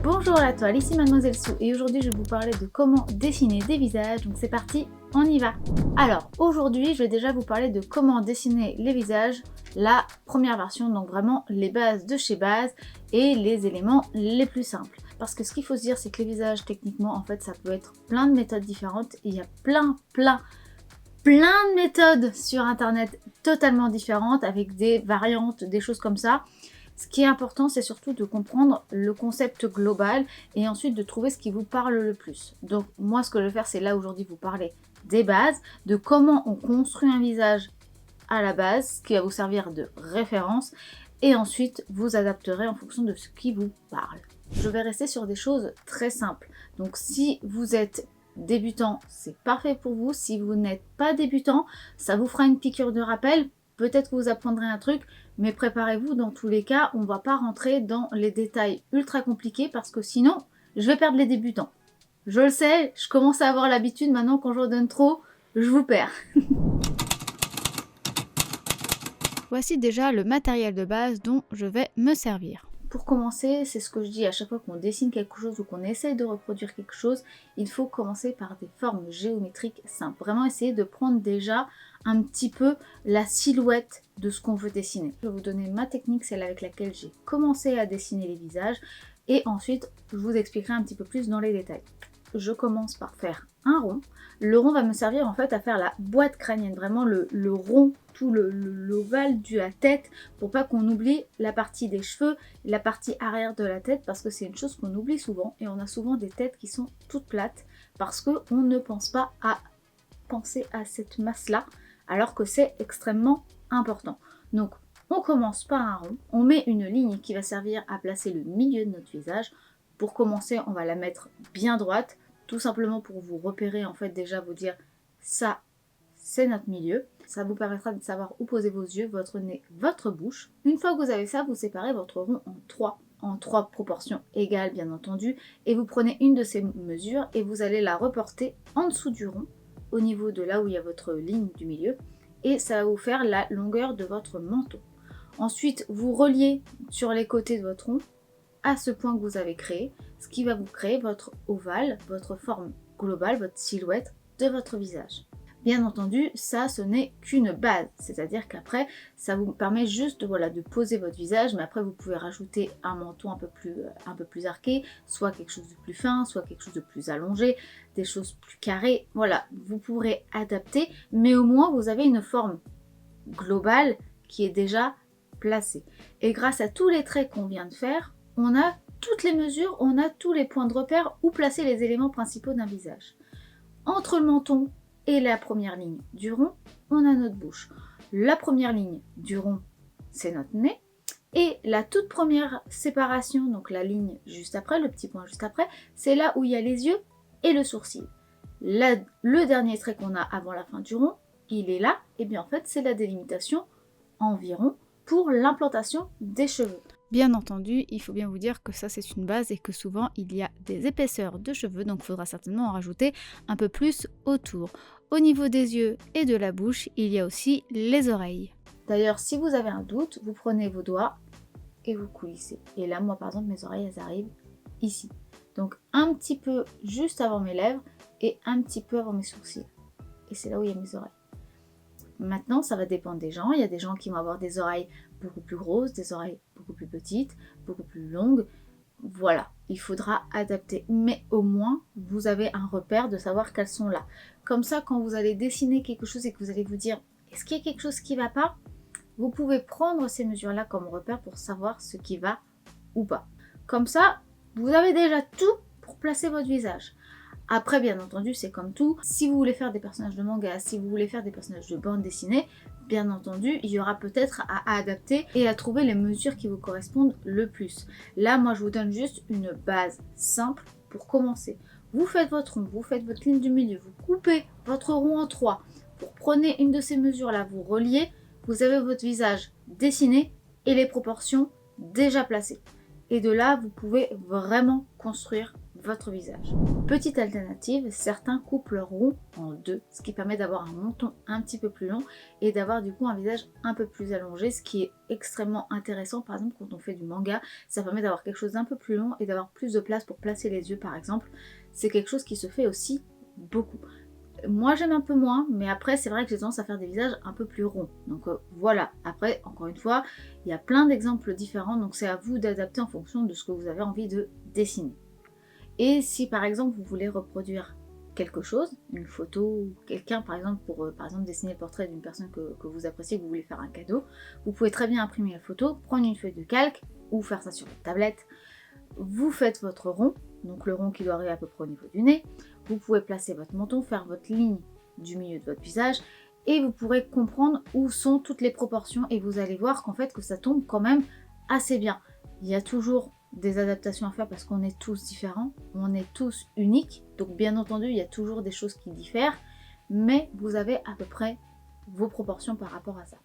Bonjour à toi, ici Mademoiselle Sou et aujourd'hui je vais vous parler de comment dessiner des visages, donc c'est parti, on y va. Alors aujourd'hui je vais déjà vous parler de comment dessiner les visages, la première version, donc vraiment les bases de chez base et les éléments les plus simples. Parce que ce qu'il faut se dire c'est que les visages techniquement en fait ça peut être plein de méthodes différentes et il y a plein de méthodes sur internet totalement différentes avec des variantes, des choses comme ça. Ce qui est important, c'est surtout de comprendre le concept global et ensuite de trouver ce qui vous parle le plus. Donc moi, ce que je vais faire, c'est là aujourd'hui vous parler des bases, de comment on construit un visage à la base, ce qui va vous servir de référence, et ensuite vous adapterez en fonction de ce qui vous parle. Je vais rester sur des choses très simples. Donc si vous êtes débutant, c'est parfait pour vous. Si vous n'êtes pas débutant, ça vous fera une piqûre de rappel. Peut-être que vous apprendrez un truc, mais préparez-vous, dans tous les cas, on ne va pas rentrer dans les détails ultra compliqués parce que sinon, je vais perdre les débutants. Je le sais, je commence à avoir l'habitude maintenant quand je vous donne trop, je vous perds. Voici déjà le matériel de base dont je vais me servir. Pour commencer, c'est ce que je dis à chaque fois qu'on dessine quelque chose ou qu'on essaye de reproduire quelque chose, il faut commencer par des formes géométriques simples. Vraiment essayer de prendre déjà un petit peu la silhouette de ce qu'on veut dessiner. Je vais vous donner ma technique, celle avec laquelle j'ai commencé à dessiner les visages, et ensuite je vous expliquerai un petit peu plus dans les détails. Je commence par faire un rond. Le rond va me servir en fait à faire la boîte crânienne, vraiment le rond, tout l'ovale de la tête, pour pas qu'on oublie la partie des cheveux, la partie arrière de la tête, parce que c'est une chose qu'on oublie souvent, et on a souvent des têtes qui sont toutes plates, parce qu'on ne pense pas à penser à cette masse-là, alors que c'est extrêmement important. Donc on commence par un rond, on met une ligne qui va servir à placer le milieu de notre visage. Pour commencer, on va la mettre bien droite, tout simplement pour vous repérer, en fait déjà vous dire ça c'est notre milieu. Ça vous permettra de savoir où poser vos yeux, votre nez, votre bouche. Une fois que vous avez ça, vous séparez votre rond en trois proportions égales bien entendu, et vous prenez une de ces mesures et vous allez la reporter en dessous du rond, au niveau de là où il y a votre ligne du milieu, et ça va vous faire la longueur de votre menton. Ensuite, vous reliez sur les côtés de votre rond à ce point que vous avez créé, ce qui va vous créer votre ovale, votre forme globale, votre silhouette de votre visage. Bien entendu, ça ce n'est qu'une base, c'est-à-dire qu'après ça vous permet juste de poser votre visage, mais après vous pouvez rajouter un menton un peu plus arqué, soit quelque chose de plus fin, soit quelque chose de plus allongé, des choses plus carrées, voilà, vous pourrez adapter, mais au moins vous avez une forme globale qui est déjà placée. Et grâce à tous les traits qu'on vient de faire, on a toutes les mesures, on a tous les points de repère où placer les éléments principaux d'un visage. Entre le menton et la première ligne du rond, on a notre bouche. La première ligne du rond, c'est notre nez. Et la toute première séparation, donc la ligne juste après, le petit point juste après, c'est là où il y a les yeux et le sourcil. Le dernier trait qu'on a avant la fin du rond, il est là. Et bien en fait, c'est la délimitation environ pour l'implantation des cheveux. Bien entendu, il faut bien vous dire que ça c'est une base et que souvent il y a des épaisseurs de cheveux, donc il faudra certainement en rajouter un peu plus autour. Au niveau des yeux et de la bouche, il y a aussi les oreilles. D'ailleurs, si vous avez un doute, vous prenez vos doigts et vous coulissez. Et là, moi par exemple, mes oreilles elles arrivent ici. Donc un petit peu juste avant mes lèvres et un petit peu avant mes sourcils. Et c'est là où il y a mes oreilles. Maintenant, ça va dépendre des gens. Il y a des gens qui vont avoir des oreilles beaucoup plus grosses, des oreilles beaucoup plus petites, beaucoup plus longues. Voilà, il faudra adapter. Mais au moins, vous avez un repère de savoir qu'elles sont là. Comme ça, quand vous allez dessiner quelque chose et que vous allez vous dire « Est-ce qu'il y a quelque chose qui ne va pas ?» Vous pouvez prendre ces mesures-là comme repère pour savoir ce qui va ou pas. Comme ça, vous avez déjà tout pour placer votre visage. Après, bien entendu, c'est comme tout. Si vous voulez faire des personnages de manga, si vous voulez faire des personnages de bande dessinée, bien entendu, il y aura peut-être à adapter et à trouver les mesures qui vous correspondent le plus. Là, moi, je vous donne juste une base simple pour commencer. Vous faites votre rond, vous faites votre ligne du milieu, vous coupez votre rond en 3. Vous prenez une de ces mesures-là, vous reliez, vous avez votre visage dessiné et les proportions déjà placées. Et de là, vous pouvez vraiment construire votre visage. Petite alternative, certains coupent leur rond en deux, ce qui permet d'avoir un menton un petit peu plus long et d'avoir du coup un visage un peu plus allongé, ce qui est extrêmement intéressant. Par exemple, quand on fait du manga, ça permet d'avoir quelque chose d'un peu plus long et d'avoir plus de place pour placer les yeux par exemple. C'est quelque chose qui se fait aussi beaucoup. Moi j'aime un peu moins, mais après c'est vrai que j'ai tendance à faire des visages un peu plus ronds. Donc voilà, après encore une fois, il y a plein d'exemples différents, donc c'est à vous d'adapter en fonction de ce que vous avez envie de dessiner. Et si par exemple vous voulez reproduire quelque chose, une photo ou quelqu'un par exemple pour par exemple dessiner le portrait d'une personne que vous appréciez, que vous voulez faire un cadeau, vous pouvez très bien imprimer la photo, prendre une feuille de calque ou faire ça sur votre tablette. Vous faites votre rond, donc le rond qui doit arriver à peu près au niveau du nez. Vous pouvez placer votre menton, faire votre ligne du milieu de votre visage et vous pourrez comprendre où sont toutes les proportions et vous allez voir qu'en fait que ça tombe quand même assez bien. Il y a toujours des adaptations à faire parce qu'on est tous différents, on est tous uniques, donc bien entendu il y a toujours des choses qui diffèrent, mais vous avez à peu près vos proportions par rapport à ça.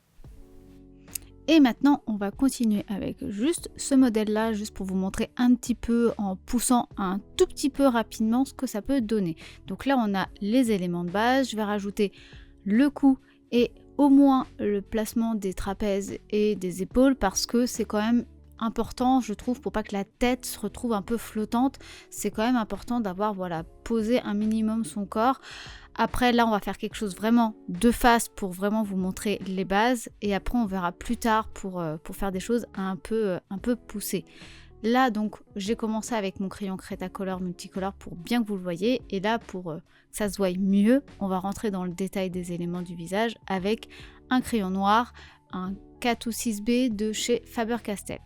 Et maintenant, on va continuer avec juste ce modèle-là, juste pour vous montrer un petit peu en poussant un tout petit peu rapidement ce que ça peut donner. Donc là, on a les éléments de base. Je vais rajouter le cou et au moins le placement des trapèzes et des épaules parce que c'est quand même important, je trouve, pour pas que la tête se retrouve un peu flottante. C'est quand même important d'avoir posé un minimum son corps. Après là on va faire quelque chose vraiment de face pour vraiment vous montrer les bases et après on verra plus tard pour faire des choses un peu poussées. Là donc j'ai commencé avec mon crayon Cretacolor multicolore pour bien que vous le voyez et là pour que ça se voie mieux on va rentrer dans le détail des éléments du visage avec un crayon noir, un 4 ou 6B de chez Faber-Castell.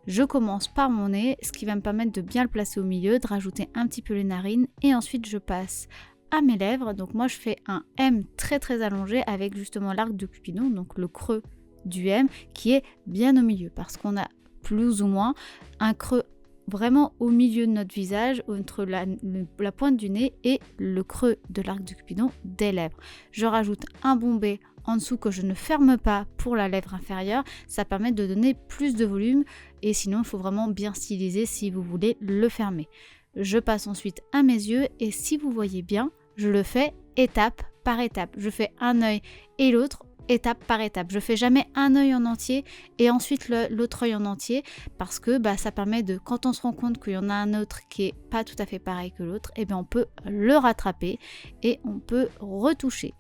Je commence par mon nez, ce qui va me permettre de bien le placer au milieu, de rajouter un petit peu les narines et ensuite je passe à mes lèvres. Donc moi je fais un M très très allongé avec justement l'arc de Cupidon, donc le creux du M qui est bien au milieu parce qu'on a plus ou moins un creux vraiment au milieu de notre visage entre la pointe du nez et le creux de l'arc de Cupidon des lèvres. Je rajoute un bombé en dessous que je ne ferme pas pour la lèvre inférieure, ça permet de donner plus de volume et sinon il faut vraiment bien styliser si vous voulez le fermer. Je passe ensuite à mes yeux et si vous voyez bien, je le fais étape par étape. Je fais un œil et l'autre étape par étape. Je fais jamais un œil en entier et ensuite l'autre œil en entier parce que ça permet de, quand on se rend compte qu'il y en a un autre qui est pas tout à fait pareil que l'autre, et bien on peut le rattraper et on peut retoucher.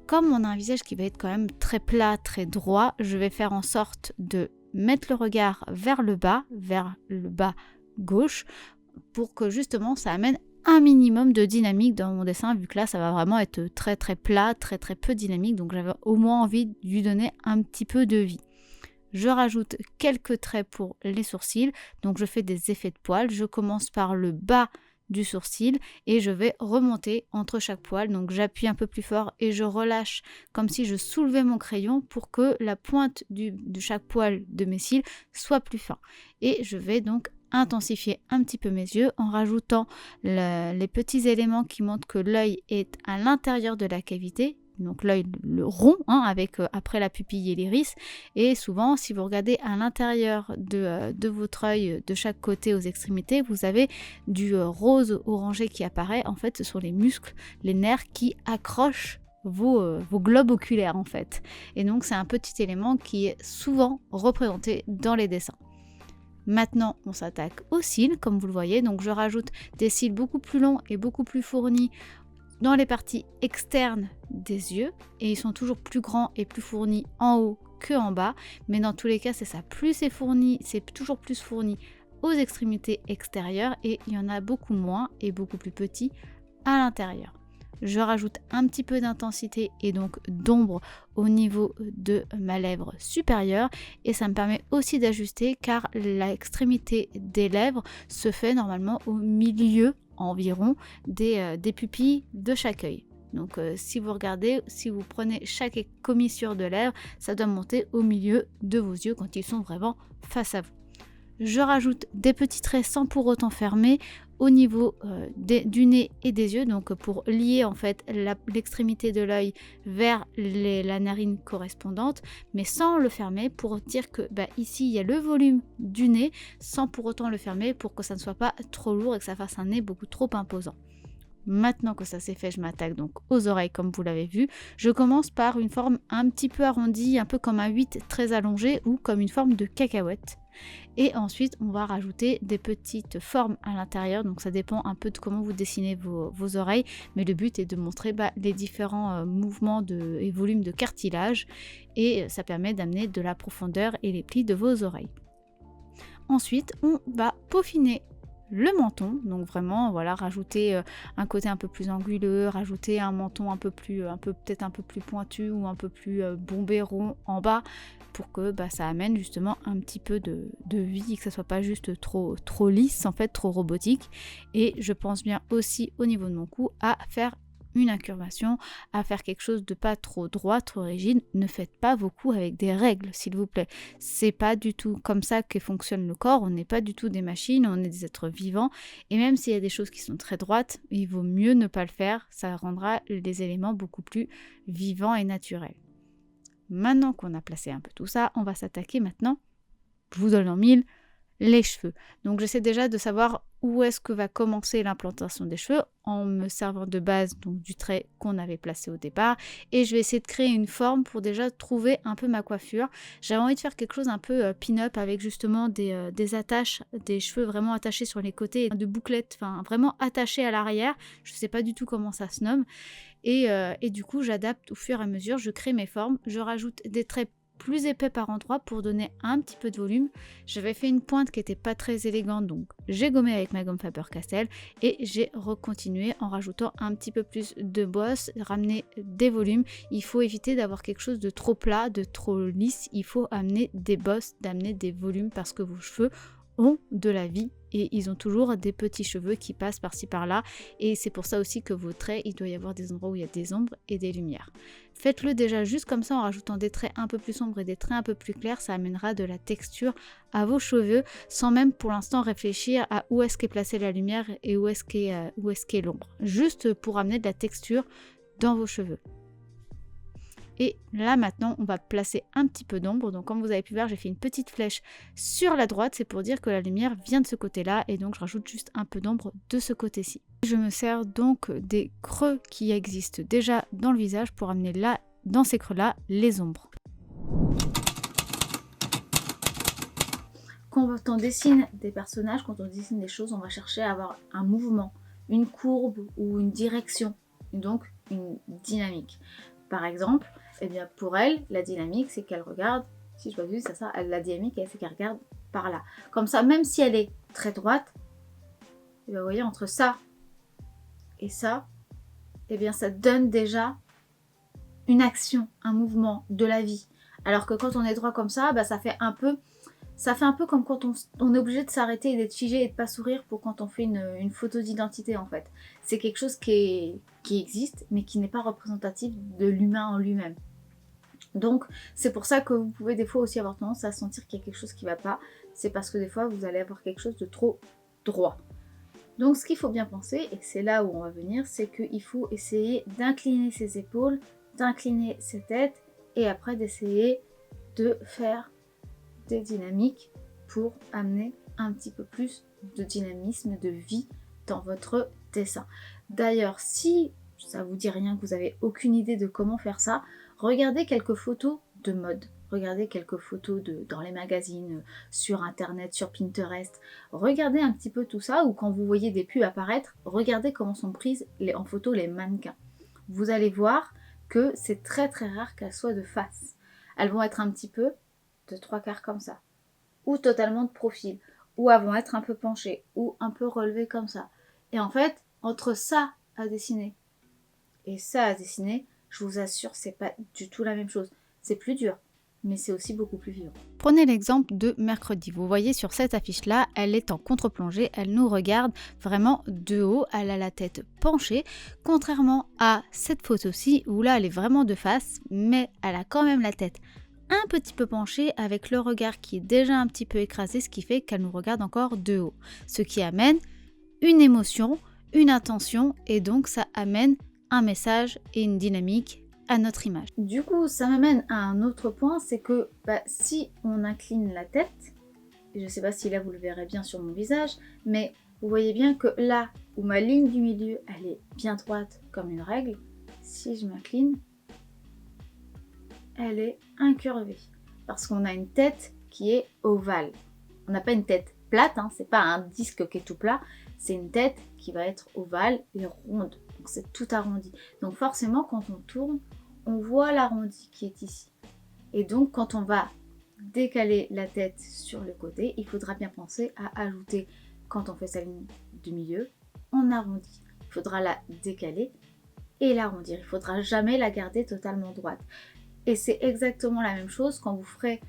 Comme on a un visage qui va être quand même très plat, très droit, je vais faire en sorte de mettre le regard vers le bas gauche, pour que justement ça amène un minimum de dynamique dans mon dessin, vu que là ça va vraiment être très très plat, très très peu dynamique, donc j'avais au moins envie de lui donner un petit peu de vie. Je rajoute quelques traits pour les sourcils, donc je fais des effets de poils, je commence par le bas du sourcil et je vais remonter entre chaque poil, donc j'appuie un peu plus fort et je relâche comme si je soulevais mon crayon pour que la pointe de chaque poil de mes cils soit plus fin et je vais donc intensifier un petit peu mes yeux en rajoutant les petits éléments qui montrent que l'œil est à l'intérieur de la cavité, donc l'œil le rond avec après la pupille et l'iris, et souvent si vous regardez à l'intérieur de votre œil de chaque côté aux extrémités, vous avez du rose orangé qui apparaît. En fait ce sont les muscles, les nerfs qui accrochent vos globes oculaires en fait, et donc c'est un petit élément qui est souvent représenté dans les dessins. Maintenant, on s'attaque aux cils, comme vous le voyez. Donc, je rajoute des cils beaucoup plus longs et beaucoup plus fournis dans les parties externes des yeux. Et ils sont toujours plus grands et plus fournis en haut qu'en bas. Mais dans tous les cas, c'est ça. Plus c'est fourni, c'est toujours plus fourni aux extrémités extérieures. Et il y en a beaucoup moins et beaucoup plus petits à l'intérieur. Je rajoute un petit peu d'intensité et donc d'ombre au niveau de ma lèvre supérieure et ça me permet aussi d'ajuster car l'extrémité des lèvres se fait normalement au milieu environ des pupilles de chaque œil. Donc si vous regardez, si vous prenez chaque commissure de lèvres, ça doit monter au milieu de vos yeux quand ils sont vraiment face à vous. Je rajoute des petits traits sans pour autant fermer au niveau du nez et des yeux, donc pour lier en fait l'extrémité de l'œil vers la narine correspondante, mais sans le fermer, pour dire que ici il y a le volume du nez, sans pour autant le fermer, pour que ça ne soit pas trop lourd et que ça fasse un nez beaucoup trop imposant. Maintenant que ça c'est fait, je m'attaque donc aux oreilles comme vous l'avez vu. Je commence par une forme un petit peu arrondie, un peu comme un 8 très allongé ou comme une forme de cacahuète. Et ensuite, on va rajouter des petites formes à l'intérieur. Donc ça dépend un peu de comment vous dessinez vos oreilles. Mais le but est de montrer les différents mouvements et volumes de cartilage. Et ça permet d'amener de la profondeur et les plis de vos oreilles. Ensuite, on va peaufiner le menton, donc vraiment voilà, rajouter un côté un peu plus anguleux, rajouter un menton peut-être un peu plus pointu ou un peu plus bombé rond en bas, pour que ça amène justement un petit peu de vie, que ça soit pas juste trop lisse en fait, trop robotique. Et je pense bien aussi au niveau de mon cou à faire une incurvation, à faire quelque chose de pas trop droit, trop rigide. Ne faites pas vos coups avec des règles, s'il vous plaît. C'est pas du tout comme ça que fonctionne le corps. On n'est pas du tout des machines, on est des êtres vivants. Et même s'il y a des choses qui sont très droites, il vaut mieux ne pas le faire. Ça rendra les éléments beaucoup plus vivants et naturels. Maintenant qu'on a placé un peu tout ça, on va s'attaquer maintenant, je vous donne en mille, les cheveux. Donc j'essaie déjà de savoir où est-ce que va commencer l'implantation des cheveux en me servant de base donc du trait qu'on avait placé au départ, et je vais essayer de créer une forme pour déjà trouver un peu ma coiffure. J'avais envie de faire quelque chose un peu pin-up avec justement des attaches, des cheveux vraiment attachés sur les côtés, de bouclettes, enfin vraiment attachés à l'arrière. Je sais pas du tout comment ça se nomme, et du coup j'adapte au fur et à mesure, je crée mes formes, je rajoute des traits plus épais par endroit pour donner un petit peu de volume. J'avais fait une pointe qui était pas très élégante, donc j'ai gommé avec ma gomme Faber-Castell et j'ai recontinué en rajoutant un petit peu plus de bosse, ramener des volumes. Il faut éviter d'avoir quelque chose de trop plat, de trop lisse. Il faut amener des bosses, d'amener des volumes, parce que vos cheveux ont de la vie et ils ont toujours des petits cheveux qui passent par-ci par-là, et c'est pour ça aussi que vos traits, il doit y avoir des endroits où il y a des ombres et des lumières. Faites-le déjà juste comme ça en rajoutant des traits un peu plus sombres et des traits un peu plus clairs, ça amènera de la texture à vos cheveux sans même pour l'instant réfléchir à où est-ce qu'est placée la lumière et où est-ce qu'est l'ombre, juste pour amener de la texture dans vos cheveux. Et là maintenant on va placer un petit peu d'ombre, donc comme vous avez pu voir j'ai fait une petite flèche sur la droite, c'est pour dire que la lumière vient de ce côté là, et donc je rajoute juste un peu d'ombre de ce côté-ci. Je me sers donc des creux qui existent déjà dans le visage pour amener là, dans ces creux là, les ombres. Quand on dessine des personnages, quand on dessine des choses, on va chercher à avoir un mouvement, une courbe ou une direction, donc une dynamique. Par exemple, eh bien pour elle, la dynamique, c'est qu'elle regarde, si je vois juste ça, la dynamique, c'est qu'elle regarde par là. Comme ça, même si elle est très droite, eh bien, vous voyez, entre ça et ça, eh bien ça donne déjà une action, un mouvement, de la vie. Alors que quand on est droit comme ça, ça fait un peu comme quand on est obligé de s'arrêter et d'être figé et de pas sourire pour quand on fait une photo d'identité en fait. C'est quelque chose qui existe mais qui n'est pas représentatif de l'humain en lui-même. Donc c'est pour ça que vous pouvez des fois aussi avoir tendance à sentir qu'il y a quelque chose qui ne va pas. C'est parce que des fois vous allez avoir quelque chose de trop droit. Donc ce qu'il faut bien penser, et c'est là où on va venir, c'est qu'il faut essayer d'incliner ses épaules, d'incliner ses têtes et après d'essayer de faire des dynamiques pour amener un petit peu plus de dynamisme, de vie dans votre dessin. D'ailleurs, si ça vous dit rien, que vous n'avez aucune idée de comment faire ça, regardez quelques photos de mode. Regardez quelques photos dans les magazines, sur internet, sur Pinterest. Regardez un petit peu tout ça, ou quand vous voyez des pubs apparaître, regardez comment sont prises en photo les mannequins. Vous allez voir que c'est très très rare qu'elles soient de face. Elles vont être un petit peu de 3/4 comme ça, ou totalement de profil, ou elles vont être un peu penchées, ou un peu relevées comme ça. Et en fait, entre ça à dessiner et ça à dessiner, je vous assure, c'est pas du tout la même chose. C'est plus dur, mais c'est aussi beaucoup plus vivant. Prenez l'exemple de mercredi. Vous voyez sur cette affiche-là, elle est en contre-plongée, elle nous regarde vraiment de haut, elle a la tête penchée, contrairement à cette photo-ci, où là, elle est vraiment de face, mais elle a quand même la tête un petit peu penchée avec le regard qui est déjà un petit peu écrasé, ce qui fait qu'elle nous regarde encore de haut. Ce qui amène une émotion, une intention, et donc ça amène un message et une dynamique à notre image. Du coup, ça m'amène à un autre point, c'est que si on incline la tête, et je ne sais pas si là vous le verrez bien sur mon visage, mais vous voyez bien que là où ma ligne du milieu, elle est bien droite comme une règle, si je m'incline, elle est incurvée. Parce qu'on a une tête qui est ovale. On n'a pas une tête plate, hein, c'est pas un disque qui est tout plat, c'est une tête qui va être ovale et ronde. Donc c'est tout arrondi. Donc forcément, quand on tourne, on voit l'arrondi qui est ici. Et donc quand on va décaler la tête sur le côté, il faudra bien penser à ajouter, quand on fait sa ligne du milieu, on arrondit. Il faudra la décaler et l'arrondir. Il ne faudra jamais la garder totalement droite. Et c'est exactement la même chose quand vous ferez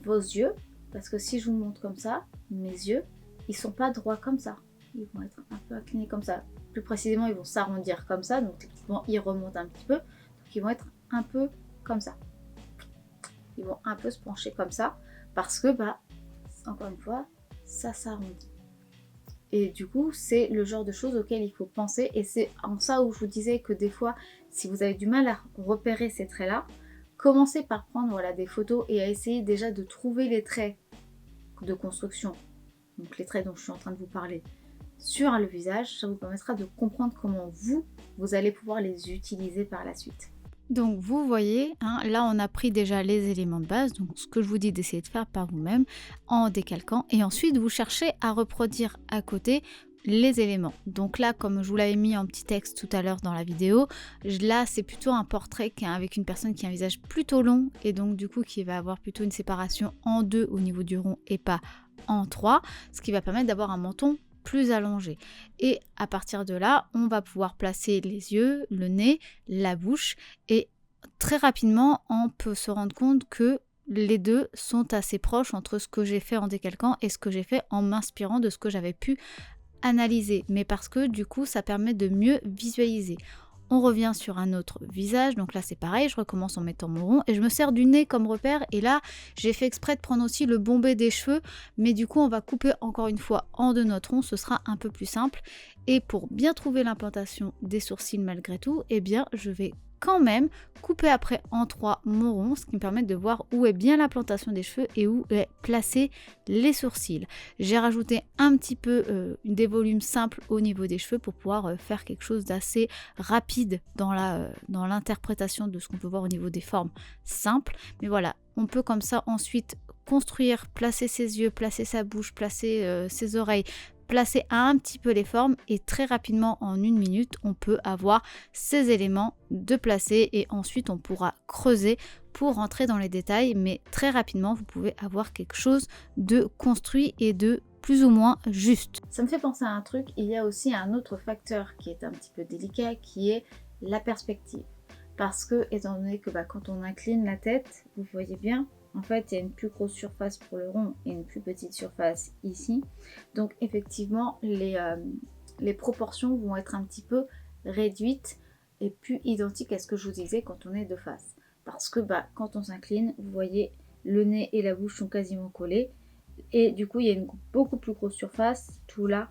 vos yeux, parce que si je vous montre comme ça, mes yeux, ils ne sont pas droits comme ça. Ils vont être un peu inclinés comme ça. Plus précisément, ils vont s'arrondir comme ça, donc typiquement, ils remontent un petit peu. Donc ils vont être un peu comme ça. Ils vont un peu se pencher comme ça, parce que, encore une fois, ça s'arrondit. Et du coup, c'est le genre de choses auxquelles il faut penser. Et c'est en ça où je vous disais que des fois, si vous avez du mal à repérer ces traits-là, commencez par prendre des photos et à essayer déjà de trouver les traits de construction, donc les traits dont je suis en train de vous parler, sur le visage. Ça vous permettra de comprendre comment vous allez pouvoir les utiliser par la suite. Donc vous voyez, là on a pris déjà les éléments de base, donc ce que je vous dis d'essayer de faire par vous-même en décalquant, et ensuite vous cherchez à reproduire à côté les éléments. Donc là, comme je vous l'avais mis en petit texte tout à l'heure dans la vidéo, là c'est plutôt un portrait avec une personne qui a un visage plutôt long, et donc du coup qui va avoir plutôt une séparation en deux au niveau du rond et pas en trois, ce qui va permettre d'avoir un menton plus allongé. Et à partir de là, on va pouvoir placer les yeux, le nez, la bouche, et très rapidement, on peut se rendre compte que les deux sont assez proches entre ce que j'ai fait en décalquant et ce que j'ai fait en m'inspirant de ce que j'avais pu analyser, mais parce que du coup, ça permet de mieux visualiser. On revient sur un autre visage, donc là c'est pareil, je recommence en mettant mon rond et je me sers du nez comme repère, et là j'ai fait exprès de prendre aussi le bombé des cheveux, mais du coup on va couper encore une fois en deux notre rond, ce sera un peu plus simple. Et pour bien trouver l'implantation des sourcils malgré tout, eh bien je vais quand même couper après en trois mon rond, ce qui me permet de voir où est bien l'implantation des cheveux et où est placé les sourcils. J'ai rajouté un petit peu des volumes simples au niveau des cheveux pour pouvoir faire quelque chose d'assez rapide dans l'interprétation de ce qu'on peut voir au niveau des formes simples. Mais voilà, on peut comme ça ensuite construire, placer ses yeux, placer sa bouche, placer ses oreilles, placer un petit peu les formes, et très rapidement en une minute on peut avoir ces éléments de placer, et ensuite on pourra creuser pour rentrer dans les détails, mais très rapidement vous pouvez avoir quelque chose de construit et de plus ou moins juste. Ça me fait penser à un truc, il y a aussi un autre facteur qui est un petit peu délicat, qui est la perspective. Parce que étant donné que quand on incline la tête, vous voyez bien, en fait il y a une plus grosse surface pour le rond et une plus petite surface ici. Donc effectivement les proportions vont être un petit peu réduites et plus identiques à ce que je vous disais quand on est de face. Parce que quand on s'incline, vous voyez, le nez et la bouche sont quasiment collés. Et du coup, il y a une beaucoup plus grosse surface, tout là,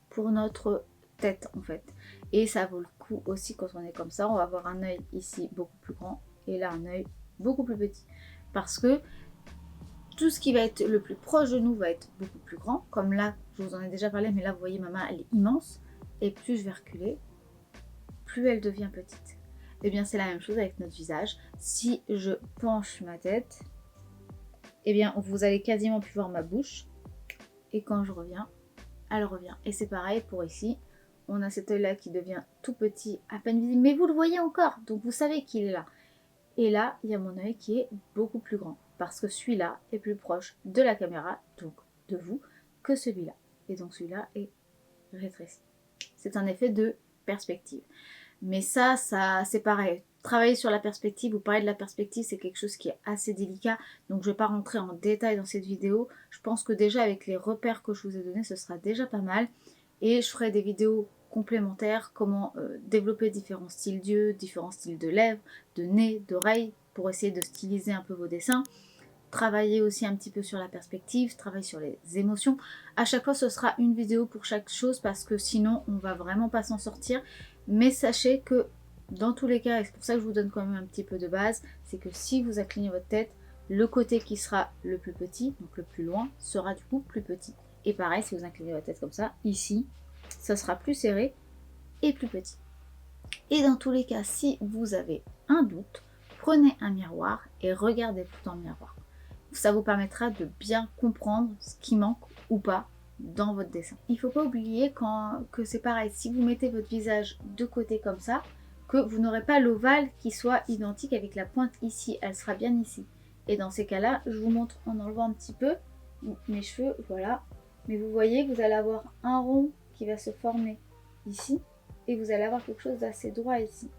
pour notre tête en fait. Et ça vaut le coup aussi quand on est comme ça. On va avoir un œil ici beaucoup plus grand et là un œil beaucoup plus petit. Parce que tout ce qui va être le plus proche de nous va être beaucoup plus grand. Comme là, je vous en ai déjà parlé, mais là vous voyez ma main, elle est immense. Et plus je vais reculer, plus elle devient petite. Et bien c'est la même chose avec notre visage. Si je penche ma tête, et bien vous allez quasiment plus voir ma bouche. Et quand je reviens, elle revient. Et c'est pareil pour ici. On a cet œil là qui devient tout petit, à peine visible, mais vous le voyez encore, donc vous savez qu'il est là. Et là, il y a mon œil qui est beaucoup plus grand, parce que celui-là est plus proche de la caméra, donc de vous, que celui-là. Et donc celui-là est rétréci. C'est un effet de perspective. Mais ça c'est pareil. Travailler sur la perspective ou parler de la perspective, c'est quelque chose qui est assez délicat. Donc je ne vais pas rentrer en détail dans cette vidéo. Je pense que déjà avec les repères que je vous ai donnés, ce sera déjà pas mal. Et je ferai des vidéos complémentaires, comment développer différents styles d'yeux, différents styles de lèvres, de nez, d'oreilles, pour essayer de styliser un peu vos dessins. travailler aussi un petit peu sur la perspective, travailler sur les émotions. À chaque fois, ce sera une vidéo pour chaque chose parce que sinon, on va vraiment pas s'en sortir. Mais sachez que dans tous les cas, et c'est pour ça que je vous donne quand même un petit peu de base, c'est que si vous inclinez votre tête, le côté qui sera le plus petit, donc le plus loin, sera du coup plus petit. Et pareil, si vous inclinez votre tête comme ça, ici, ça sera plus serré et plus petit. Et dans tous les cas, si vous avez un doute, prenez un miroir et regardez-vous dans le miroir. Ça vous permettra de bien comprendre ce qui manque ou pas dans votre dessin. Il ne faut pas oublier que c'est pareil, si vous mettez votre visage de côté comme ça, que vous n'aurez pas l'ovale qui soit identique avec la pointe ici, elle sera bien ici. Et dans ces cas-là, je vous montre en enlevant un petit peu mes cheveux, voilà. Mais vous voyez que vous allez avoir un rond qui va se former ici et vous allez avoir quelque chose d'assez droit ici.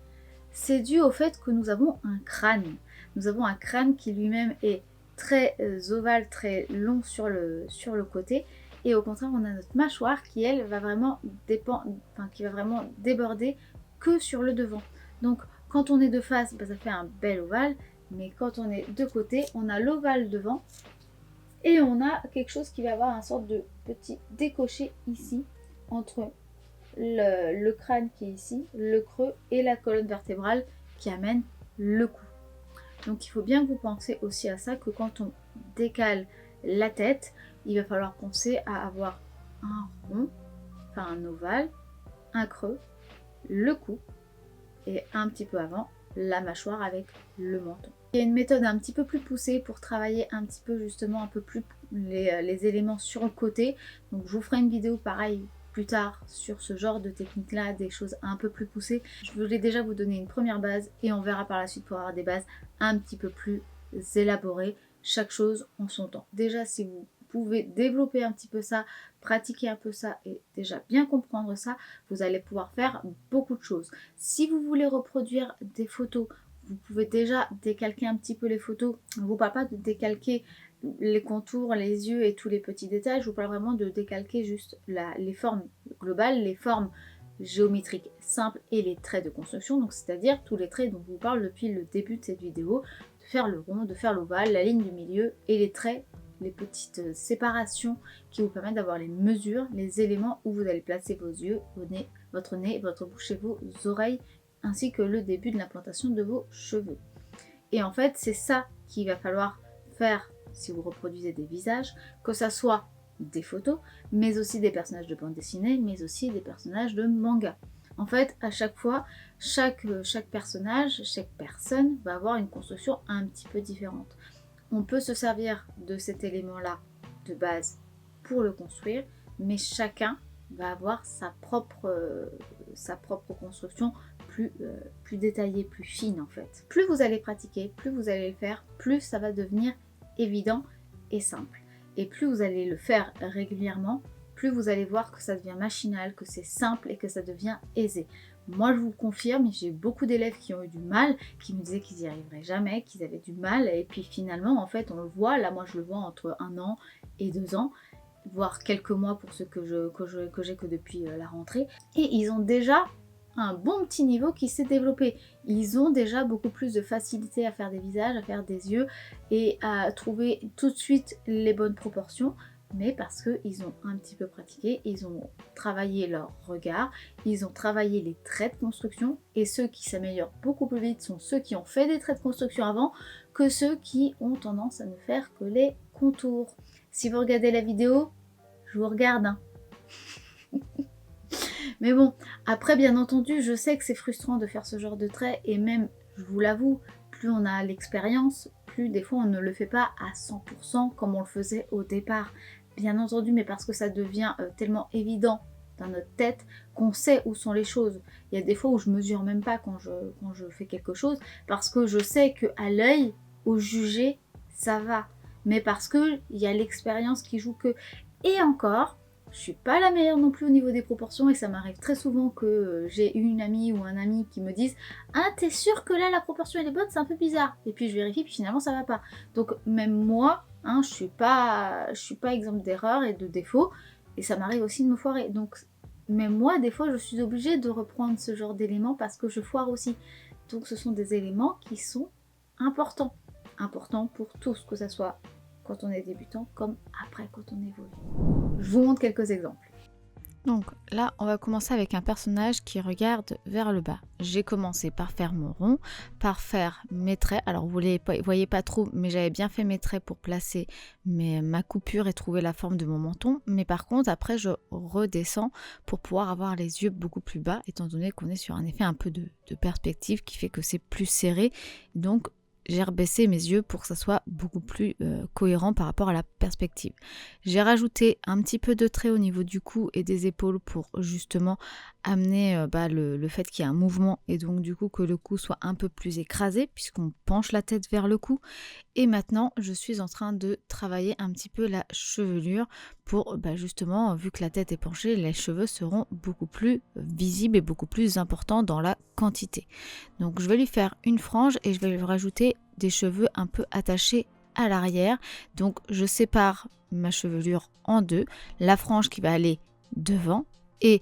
C'est dû au fait que nous avons un crâne. Nous avons un crâne qui lui-même est très ovale, très long sur le côté. Et au contraire, on a notre mâchoire qui, elle, va vraiment déborder que sur le devant. Donc, quand on est de face, ça fait un bel ovale. Mais quand on est de côté, on a l'ovale devant. Et on a quelque chose qui va avoir un sorte de petit décoché ici, entre le crâne qui est ici, le creux et la colonne vertébrale qui amène le cou. Donc il faut bien que vous pensiez aussi à ça, que quand on décale la tête, il va falloir penser à avoir un rond, enfin un ovale, un creux, le cou et un petit peu avant la mâchoire avec le menton. Il y a une méthode un petit peu plus poussée pour travailler un petit peu justement un peu plus les éléments sur le côté. Donc je vous ferai une vidéo pareil plus tard sur ce genre de technique là, des choses un peu plus poussées. Je voulais déjà vous donner une première base et on verra par la suite pour avoir des bases un petit peu plus élaborées, chaque chose en son temps. Déjà si vous pouvez développer un petit peu ça, pratiquer un peu ça et déjà bien comprendre ça, vous allez pouvoir faire beaucoup de choses. Si vous voulez reproduire des photos, vous pouvez déjà décalquer un petit peu les photos. Je ne vous parle pas de décalquer les contours, les yeux et tous les petits détails. Je vous parle vraiment de décalquer juste les formes globales, les formes géométriques simples et les traits de construction. Donc c'est-à-dire tous les traits dont je vous parle depuis le début de cette vidéo. De faire le rond, de faire l'ovale, la ligne du milieu et les traits, les petites séparations qui vous permettent d'avoir les mesures, les éléments où vous allez placer vos yeux, votre nez, votre bouche et vos oreilles, ainsi que le début de l'implantation de vos cheveux. Et en fait, c'est ça qu'il va falloir faire si vous reproduisez des visages, que ça soit des photos, mais aussi des personnages de bande dessinée, mais aussi des personnages de manga. En fait, à chaque fois, chaque personnage, chaque personne va avoir une construction un petit peu différente. On peut se servir de cet élément-là de base pour le construire, mais chacun va avoir sa propre construction plus détaillée, plus fine en fait. Plus vous allez pratiquer, plus vous allez le faire, plus ça va devenir évident et simple. Et plus vous allez le faire régulièrement, plus vous allez voir que ça devient machinal, que c'est simple et que ça devient aisé. Moi je vous confirme, j'ai eu beaucoup d'élèves qui ont eu du mal, qui me disaient qu'ils n'y arriveraient jamais, qu'ils avaient du mal, et puis finalement en fait on le voit, là moi je le vois entre 1 an et 2 ans, voire quelques mois pour ceux que j'ai que depuis la rentrée, et ils ont déjà un bon petit niveau qui s'est développé. Ils ont déjà beaucoup plus de facilité à faire des visages, à faire des yeux et à trouver tout de suite les bonnes proportions, mais parce qu'ils ont un petit peu pratiqué, ils ont travaillé leur regard, ils ont travaillé les traits de construction, et ceux qui s'améliorent beaucoup plus vite sont ceux qui ont fait des traits de construction avant que ceux qui ont tendance à ne faire que les contours. Si vous regardez la vidéo, je vous regarde, hein. Mais bon, après bien entendu, je sais que c'est frustrant de faire ce genre de traits, et même, je vous l'avoue, plus on a l'expérience, plus des fois on ne le fait pas à 100% comme on le faisait au départ. Bien entendu, mais parce que ça devient tellement évident dans notre tête qu'on sait où sont les choses. Il y a des fois où je mesure même pas quand je fais quelque chose, parce que je sais qu'à l'œil, au jugé, ça va. Mais parce qu'il y a l'expérience qui joue que... Et encore, je suis pas la meilleure non plus au niveau des proportions, et ça m'arrive très souvent que j'ai une amie ou un ami qui me disent « Ah, t'es sûre que là la proportion elle est bonne, c'est un peu bizarre ?» Et puis je vérifie, puis finalement ça va pas. Donc même moi, hein, je suis pas exemple d'erreur et de défaut, et ça m'arrive aussi de me foirer. Donc même moi, des fois, je suis obligée de reprendre ce genre d'éléments parce que je foire aussi. Donc ce sont des éléments qui sont importants. important pour tous, que ce soit quand on est débutant comme après quand on évolue. Je vous montre quelques exemples. Donc là, on va commencer avec un personnage qui regarde vers le bas. J'ai commencé par faire mon rond, par faire mes traits. Alors vous ne voyez pas trop, mais j'avais bien fait mes traits pour placer ma coupure et trouver la forme de mon menton. Mais par contre, après, je redescends pour pouvoir avoir les yeux beaucoup plus bas, étant donné qu'on est sur un effet un peu de perspective qui fait que c'est plus serré. Donc, j'ai rebaissé mes yeux pour que ça soit beaucoup plus cohérent par rapport à la perspective. J'ai rajouté un petit peu de trait au niveau du cou et des épaules pour justement amener le fait qu'il y ait un mouvement et donc du coup que le cou soit un peu plus écrasé puisqu'on penche la tête vers le cou. Et maintenant, je suis en train de travailler un petit peu la chevelure pour justement, vu que la tête est penchée, les cheveux seront beaucoup plus visibles et beaucoup plus importants dans la quantité. Donc je vais lui faire une frange et je vais lui rajouter des cheveux un peu attachés à l'arrière. Donc je sépare ma chevelure en deux, la frange qui va aller devant et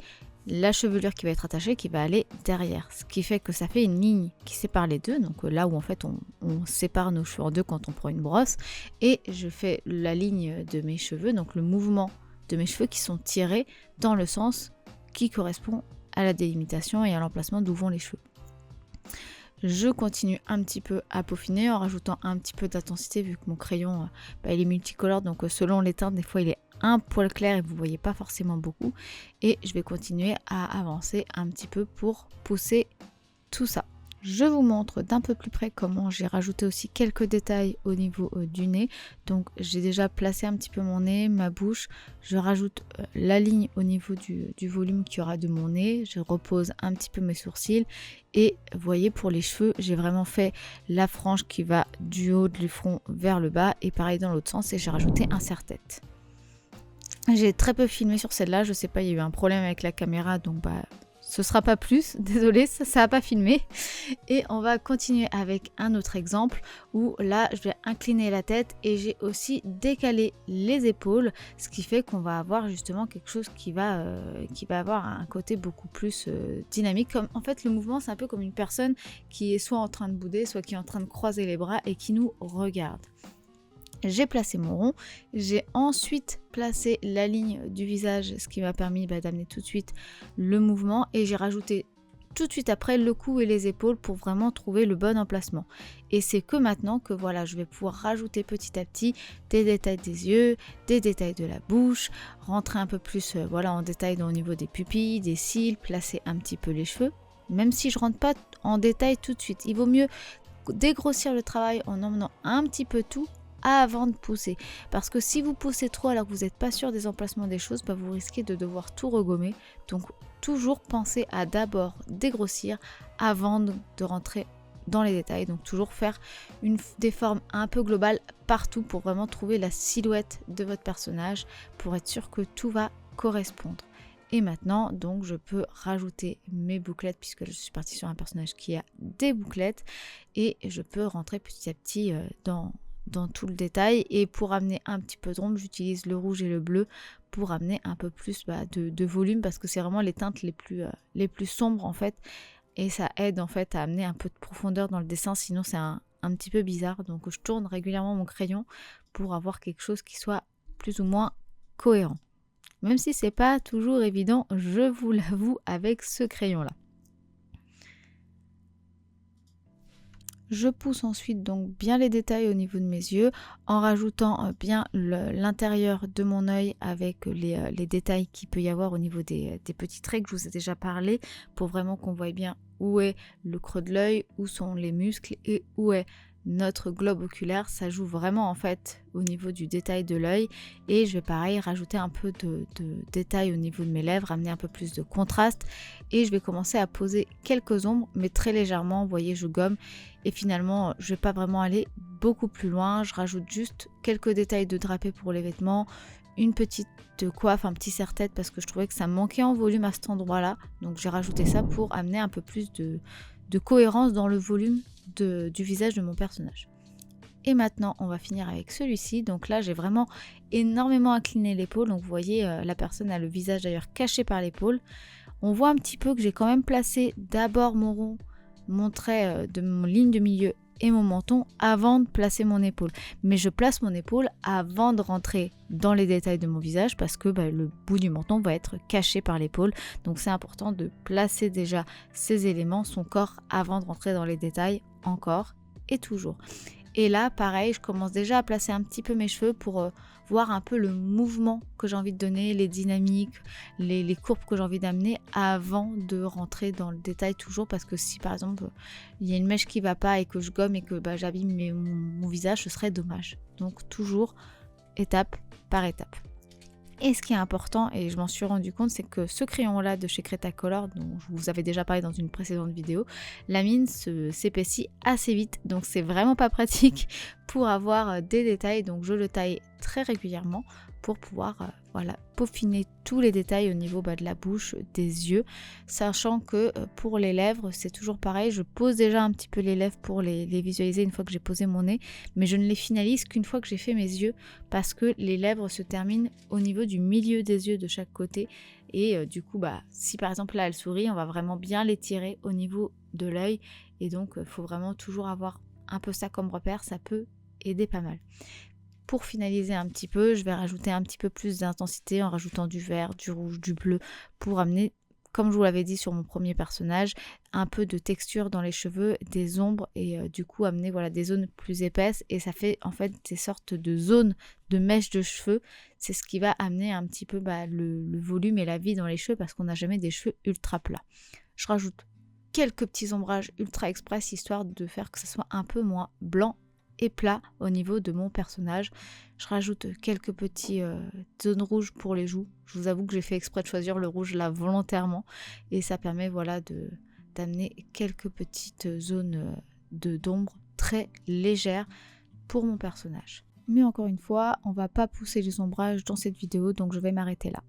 la chevelure qui va être attachée qui va aller derrière, ce qui fait que ça fait une ligne qui sépare les deux, donc là où en fait on sépare nos cheveux en deux quand on prend une brosse, et je fais la ligne de mes cheveux, donc le mouvement de mes cheveux qui sont tirés dans le sens qui correspond à la délimitation et à l'emplacement d'où vont les cheveux. Je continue un petit peu à peaufiner en rajoutant un petit peu d'intensité vu que mon crayon il est multicolore, donc selon les teintes des fois il est un poil clair et vous ne voyez pas forcément beaucoup, et je vais continuer à avancer un petit peu pour pousser tout ça. Je vous montre d'un peu plus près comment j'ai rajouté aussi quelques détails au niveau du nez. Donc j'ai déjà placé un petit peu mon nez, ma bouche, je rajoute la ligne au niveau du volume qu'il y aura de mon nez, je repose un petit peu mes sourcils et vous voyez pour les cheveux j'ai vraiment fait la frange qui va du haut du front vers le bas et pareil dans l'autre sens, et j'ai rajouté un serre-tête. J'ai très peu filmé sur celle-là, je sais pas, il y a eu un problème avec la caméra donc ce sera pas plus, désolée, ça a pas filmé. Et on va continuer avec un autre exemple où là je vais incliner la tête et j'ai aussi décalé les épaules, ce qui fait qu'on va avoir justement quelque chose qui va avoir un côté beaucoup plus dynamique. Comme en fait le mouvement c'est un peu comme une personne qui est soit en train de bouder, soit qui est en train de croiser les bras et qui nous regarde. J'ai placé mon rond, j'ai ensuite placé la ligne du visage, ce qui m'a permis d'amener tout de suite le mouvement, et j'ai rajouté tout de suite après le cou et les épaules pour vraiment trouver le bon emplacement. Et c'est que maintenant que voilà, je vais pouvoir rajouter petit à petit des détails des yeux, des détails de la bouche, rentrer un peu plus en détail au niveau des pupilles, des cils, placer un petit peu les cheveux, même si je rentre pas en détail tout de suite. Il vaut mieux dégrossir le travail en emmenant un petit peu tout avant de pousser, parce que si vous poussez trop alors que vous n'êtes pas sûr des emplacements des choses, vous risquez de devoir tout regommer. Donc toujours pensez à d'abord dégrossir avant de rentrer dans les détails, donc toujours faire des formes un peu globales partout pour vraiment trouver la silhouette de votre personnage pour être sûr que tout va correspondre. Et maintenant donc je peux rajouter mes bouclettes puisque je suis partie sur un personnage qui a des bouclettes, et je peux rentrer petit à petit dans tout le détail. Et pour amener un petit peu d'ombre, j'utilise le rouge et le bleu pour amener un peu plus de volume, parce que c'est vraiment les teintes les plus sombres en fait, et ça aide en fait à amener un peu de profondeur dans le dessin, sinon c'est un petit peu bizarre. Donc je tourne régulièrement mon crayon pour avoir quelque chose qui soit plus ou moins cohérent, même si c'est pas toujours évident, je vous l'avoue, avec ce crayon là. Je pousse ensuite donc bien les détails au niveau de mes yeux en rajoutant bien l'intérieur de mon œil avec les détails qu'il peut y avoir au niveau des petits traits que je vous ai déjà parlé, pour vraiment qu'on voit bien où est le creux de l'œil, où sont les muscles et où est notre globe oculaire. Ça joue vraiment en fait au niveau du détail de l'œil, et je vais pareil rajouter un peu de détail au niveau de mes lèvres, amener un peu plus de contraste, et je vais commencer à poser quelques ombres mais très légèrement, vous voyez, je gomme, et finalement je vais pas vraiment aller beaucoup plus loin. Je rajoute juste quelques détails de drapé pour les vêtements, une petite coiffe, un petit serre-tête parce que je trouvais que ça manquait en volume à cet endroit là, donc j'ai rajouté ça pour amener un peu plus de cohérence dans le volume du visage de mon personnage. Et maintenant on va finir avec celui-ci. Donc là j'ai vraiment énormément incliné l'épaule, donc vous voyez la personne a le visage d'ailleurs caché par l'épaule. On voit un petit peu que j'ai quand même placé d'abord mon rond, mon trait de mon ligne de milieu et mon menton avant de placer mon épaule. Mais je place mon épaule avant de rentrer dans les détails de mon visage parce que le bout du menton va être caché par l'épaule. Donc c'est important de placer déjà ces éléments, son corps, avant de rentrer dans les détails encore et toujours. Et là, pareil, je commence déjà à placer un petit peu mes cheveux pour voir un peu le mouvement que j'ai envie de donner, les dynamiques, les courbes que j'ai envie d'amener avant de rentrer dans le détail toujours. Parce que si par exemple, il y a une mèche qui ne va pas et que je gomme et que j'abîme mon visage, ce serait dommage. Donc toujours étape par étape. Et ce qui est important, et je m'en suis rendu compte, c'est que ce crayon-là de chez Cretacolor, dont je vous avais déjà parlé dans une précédente vidéo, la mine s'épaissit assez vite. Donc c'est vraiment pas pratique pour avoir des détails. Donc je le taille très régulièrement pour pouvoir peaufiner tous les détails au niveau de la bouche, des yeux. Sachant que pour les lèvres, c'est toujours pareil. Je pose déjà un petit peu les lèvres pour les visualiser une fois que j'ai posé mon nez. Mais je ne les finalise qu'une fois que j'ai fait mes yeux. Parce que les lèvres se terminent au niveau du milieu des yeux de chaque côté. Et du coup, si par exemple là elle sourit, on va vraiment bien l'étirer au niveau de l'œil. Et donc, il faut vraiment toujours avoir un peu ça comme repère. Ça peut aider pas mal. Pour finaliser un petit peu, je vais rajouter un petit peu plus d'intensité en rajoutant du vert, du rouge, du bleu pour amener, comme je vous l'avais dit sur mon premier personnage, un peu de texture dans les cheveux, des ombres et du coup amener des zones plus épaisses et ça fait en fait des sortes de zones de mèches de cheveux. C'est ce qui va amener un petit peu le volume et la vie dans les cheveux parce qu'on n'a jamais des cheveux ultra plats. Je rajoute quelques petits ombrages ultra express histoire de faire que ça soit un peu moins blanc et plat au niveau de mon personnage. Je rajoute quelques petites zones rouges pour les joues. Je vous avoue que j'ai fait exprès de choisir le rouge là volontairement et ça permet d'amener quelques petites zones d'ombre très légères pour mon personnage. Mais encore une fois, on va pas pousser les ombrages dans cette vidéo, donc je vais m'arrêter là.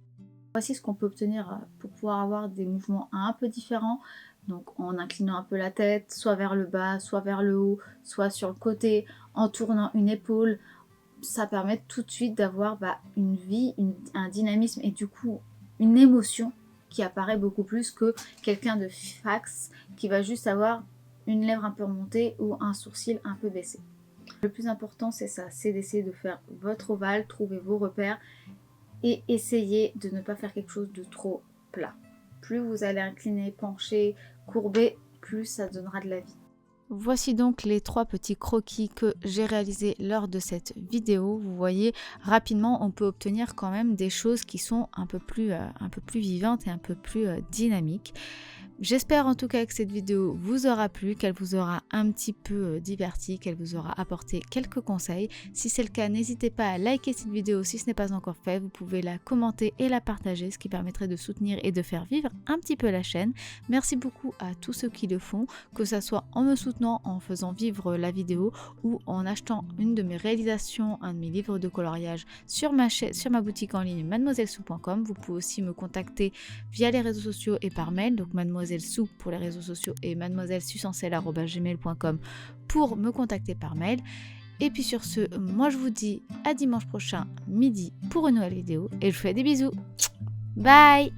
Voici ce qu'on peut obtenir pour pouvoir avoir des mouvements un peu différents. Donc en inclinant un peu la tête, soit vers le bas, soit vers le haut, soit sur le côté, en tournant une épaule. Ça permet tout de suite d'avoir une vie, un dynamisme et du coup une émotion qui apparaît beaucoup plus que quelqu'un de fax qui va juste avoir une lèvre un peu remontée ou un sourcil un peu baissé. Le plus important c'est ça, c'est d'essayer de faire votre ovale, trouver vos repères et essayer de ne pas faire quelque chose de trop plat. Plus vous allez incliner, pencher, courber, plus ça donnera de la vie. Voici donc les 3 petits croquis que j'ai réalisés lors de cette vidéo. Vous voyez, rapidement, on peut obtenir quand même des choses qui sont un peu plus vivantes et un peu plus dynamiques. J'espère en tout cas que cette vidéo vous aura plu, qu'elle vous aura un petit peu diverti, qu'elle vous aura apporté quelques conseils. Si c'est le cas, n'hésitez pas à liker cette vidéo si ce n'est pas encore fait. Vous pouvez la commenter et la partager, ce qui permettrait de soutenir et de faire vivre un petit peu la chaîne. Merci beaucoup à tous ceux qui le font, que ce soit en me soutenant, en faisant vivre la vidéo ou en achetant une de mes réalisations, un de mes livres de coloriage sur ma boutique en ligne mademoisellesou.com. Vous pouvez aussi me contacter via les réseaux sociaux et par mail, donc Mademoiselle Sou pour les réseaux sociaux et mademoisellesusancelle@gmail.com pour me contacter par mail. Et puis sur ce, moi je vous dis à dimanche prochain midi pour une nouvelle vidéo et je vous fais des bisous. Bye!